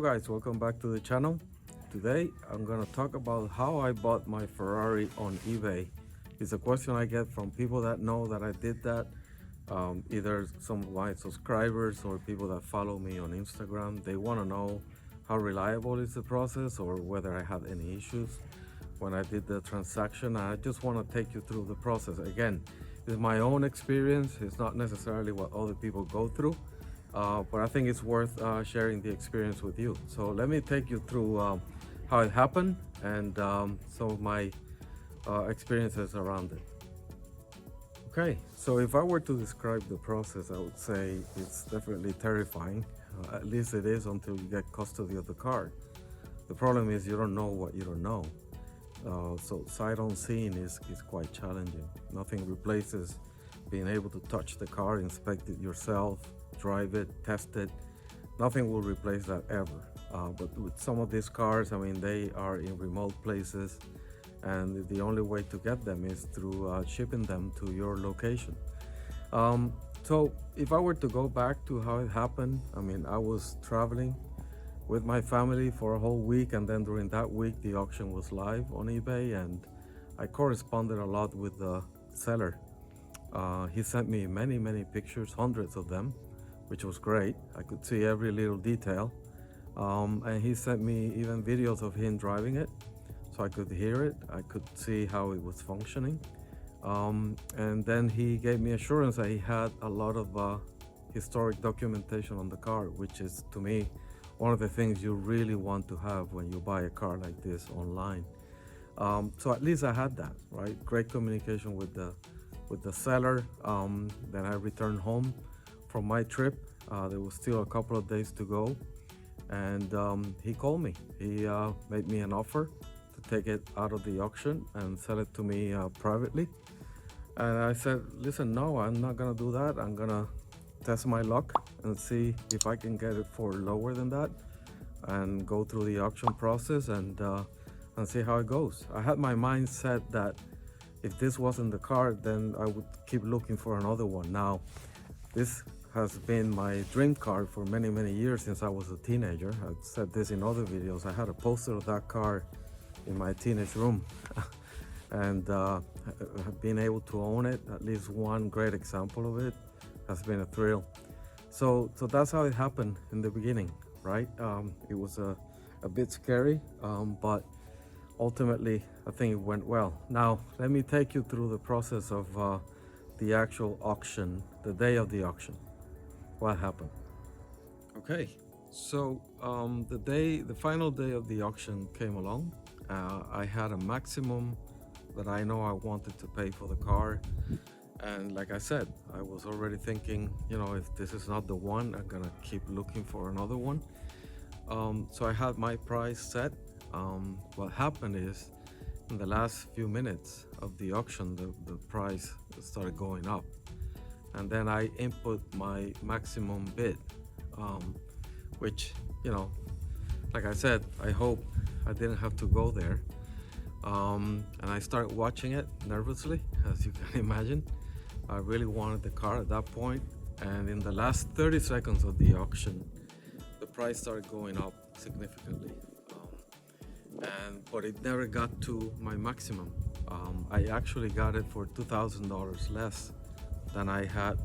guys, welcome back to the channel. Today I'm gonna talk about how I bought my Ferrari on eBay. It's a question I get from people that know that I did that, either some of my subscribers or people that follow me on Instagram. They want to know how reliable is the process or whether I had any issues when I did the transaction. I just want to take you through the process. Again, it's my own experience. It's not necessarily what other people go through. But I think it's worth sharing the experience with you. So let me take you through how it happened and some of my experiences around it. Okay, so if I were to describe the process, I would say it's definitely terrifying. At least it is until you get custody of the car. The problem is you don't know what you don't know. So sight unseen is quite challenging. Nothing replaces being able to touch the car, inspect it yourself, drive it, test it. Nothing will replace that ever. But with some of these cars, I mean, they are in remote places, and the only way to get them is through shipping them to your location. So if I were to go back to how it happened, I mean, I was traveling with my family for a whole week, and then during that week the auction was live on eBay, and I corresponded a lot with the seller. He sent me many pictures, hundreds of them, which was great. I could see every little detail. And he sent me even videos of him driving it, so I could hear it. I could see how it was functioning. And then he gave me assurance that he had a lot of historic documentation on the car, which is, to me, one of the things you really want to have when you buy a car like this online. So at least I had that, right? Great communication with the seller. Then I returned home from my trip. There was still a couple of days to go, and he called me. He made me an offer to take it out of the auction and sell it to me privately. And I said, listen, no, I'm not gonna do that. I'm gonna test my luck and see if I can get it for lower than that and go through the auction process and see how it goes. I had my mind set that if this wasn't the car, then I would keep looking for another one. Now, this has been my dream car for many years since I was a teenager. I've said this in other videos. I had a poster of that car in my teenage room. And being able to own it, at least one great example of it, has been a thrill. So that's how it happened in the beginning, right? It was a bit scary, but ultimately I think it went well. Now let me take you through the process of the actual auction, the day of the auction. What happened? Okay, so the final day of the auction came along. I had a maximum that I know I wanted to pay for the car, and like I said, I was already thinking, you know, if this is not the one, I'm gonna keep looking for another one. So I had my price set. What happened is, in the last few minutes of the auction, the price started going up, and then I input my maximum bid, which, you know, like I said, I hope I didn't have to go there. And I started watching it nervously, as you can imagine. I really wanted the car at that point, and in the last 30 seconds of the auction, the price started going up significantly. But it never got to my maximum. I actually got it for $2,000 less than I had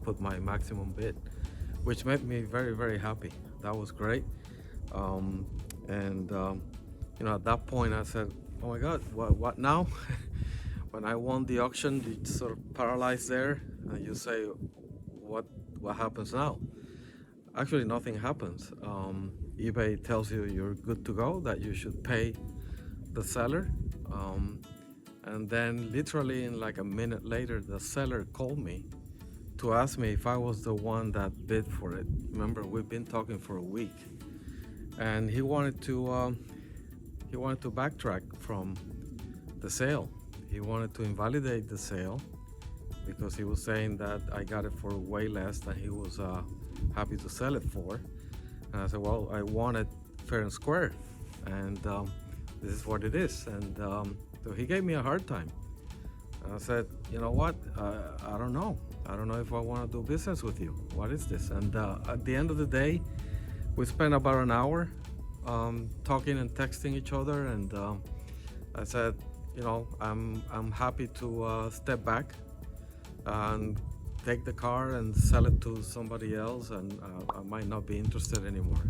put my maximum bid, which made me very happy. That was great. You know, at that point I said, oh my God, what now? When I won the auction, you sort of paralyzed there, and you say, what happens now? Actually, nothing happens. eBay tells you you're good to go, that you should pay the seller. And then literally in like a minute later, the seller called me to ask me if I was the one that bid for it. Remember, we've been talking for a week, and he wanted to backtrack from the sale. He wanted to invalidate the sale because he was saying that I got it for way less than he was happy to sell it for. And I said, well, I want it fair and square, and this is what it is. And so he gave me a hard time. And I said, you know what, I don't know if I want to do business with you. What is this? And at the end of the day, We spent about an hour talking and texting each other, and I said, I'm happy to step back and take the car and sell it to somebody else, and I might not be interested anymore,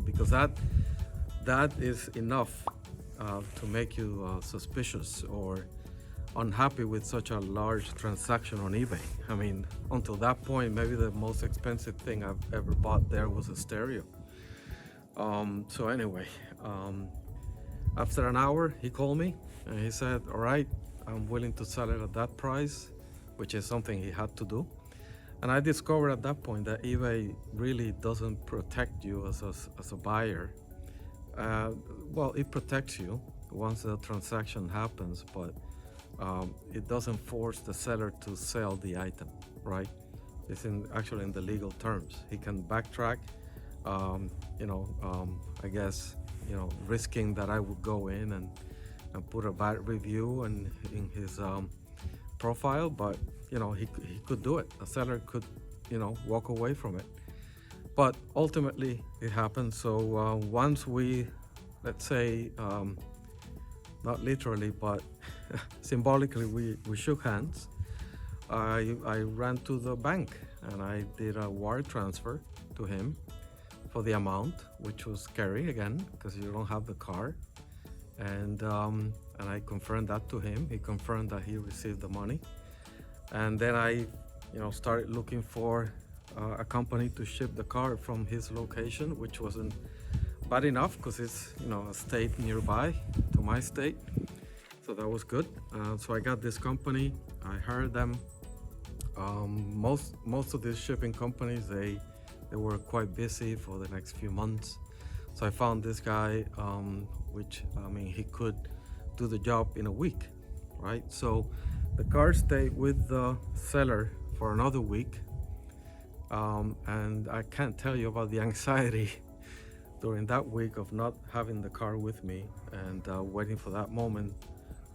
because that is enough to make you suspicious or unhappy with such a large transaction on eBay. I mean, until that point, maybe the most expensive thing I've ever bought there was a stereo. So anyway, after an hour, he called me and he said, all right, I'm willing to sell it at that price, which is something he had to do. And I discovered at that point that eBay really doesn't protect you as a buyer. Well, it protects you once the transaction happens, but it doesn't force the seller to sell the item, right? It's actually in the legal terms. He can backtrack, I guess, risking that I would go in and put a bad review in his profile, but he could do it. A seller could, walk away from it. But ultimately, it happened. So once we, let's say, not literally, but symbolically, we shook hands. I ran to the bank and I did a wire transfer to him for the amount, which was scary again because you don't have the car. And I confirmed that to him. He confirmed that he received the money. And then I, started looking for a company to ship the car from his location, which wasn't bad enough because it's, a state nearby to my state. So that was good. So I got this company. I hired them. Most of these shipping companies, they were quite busy for the next few months. So I found this guy, which, he could do the job in a week, right? So the car stayed with the seller for another week. And I can't tell you about the anxiety during that week of not having the car with me and waiting for that moment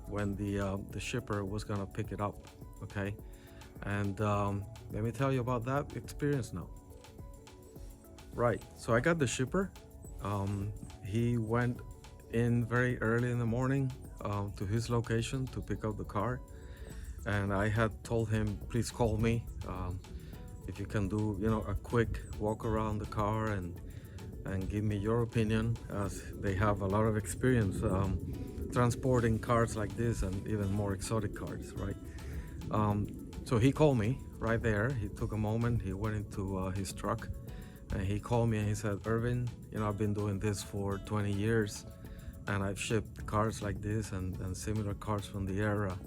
when the shipper was gonna pick it up, okay? And let me tell you about that experience now. Right, so I got the shipper. He went in very early in the morning to his location to pick up the car. And I had told him, please call me if you can do, a quick walk around the car and give me your opinion, as they have a lot of experience transporting cars like this and even more exotic cars, right? So he called me right there. He took a moment, he went into his truck and he called me and he said, Irvin, I've been doing this for 20 years and I've shipped cars like this and similar cars from the era,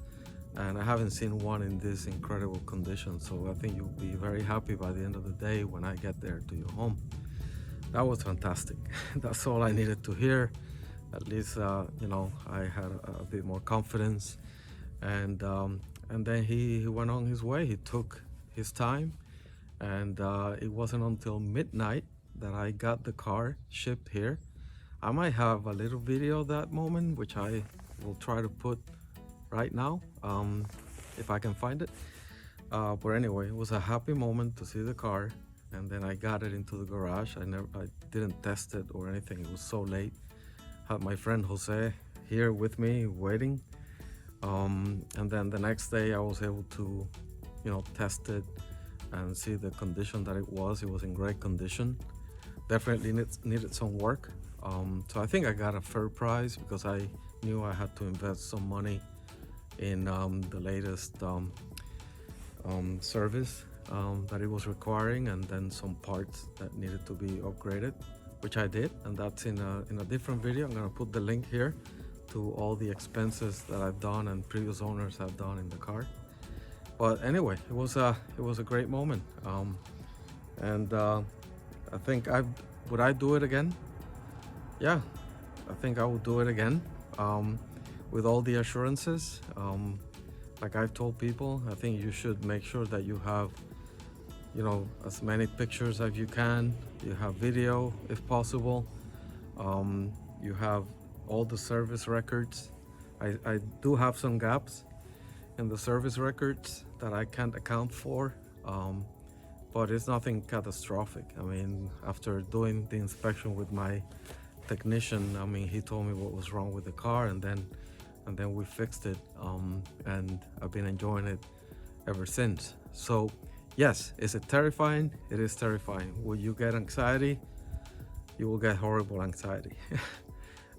and I haven't seen one in this incredible condition. So I think you'll be very happy by the end of the day when I get there to your home. That was fantastic. That's all I needed to hear. At least, I had a bit more confidence. And then he went on his way. He took his time. And it wasn't until midnight that I got the car shipped here. I might have a little video of that moment, which I will try to put right now, if I can find it. But anyway, it was a happy moment to see the car. And then I got it into the garage. I didn't test it or anything. It was so late. Had my friend Jose here with me waiting. And then the next day I was able to, test it and see the condition that it was. It was in great condition. Definitely needed some work. So I think I got a fair price because I knew I had to invest some money in the latest service that it was requiring, and then some parts that needed to be upgraded, which I did, and that's in a different video. I'm gonna put the link here to all the expenses that I've done and previous owners have done in the car. But anyway, it was a great moment, and I think would I do it again? Yeah, I think I would do it again, with all the assurances. Like I've told people, I think you should make sure that you have, as many pictures as you can. You have video if possible. You have all the service records. I do have some gaps in the service records that I can't account for. but it's nothing catastrophic. I mean, after doing the inspection with my technician, I mean, he told me what was wrong with the car, and then we fixed it, and I've been enjoying it ever since. So yes, is it terrifying? It is terrifying. Will you get anxiety? You will get horrible anxiety.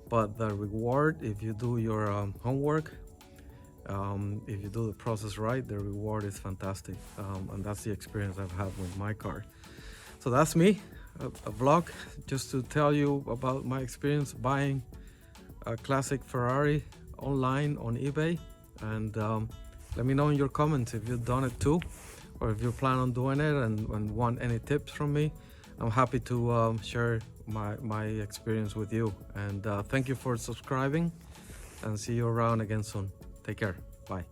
But the reward, if you do your homework, if you do the process right, the reward is fantastic. And that's the experience I've had with my car. So that's me, a vlog just to tell you about my experience buying a classic Ferrari online on eBay. And let me know in your comments if you've done it too, or if you plan on doing it and want any tips from me. I'm happy to share my experience with you. And thank you for subscribing, and see you around again soon. Take care. Bye.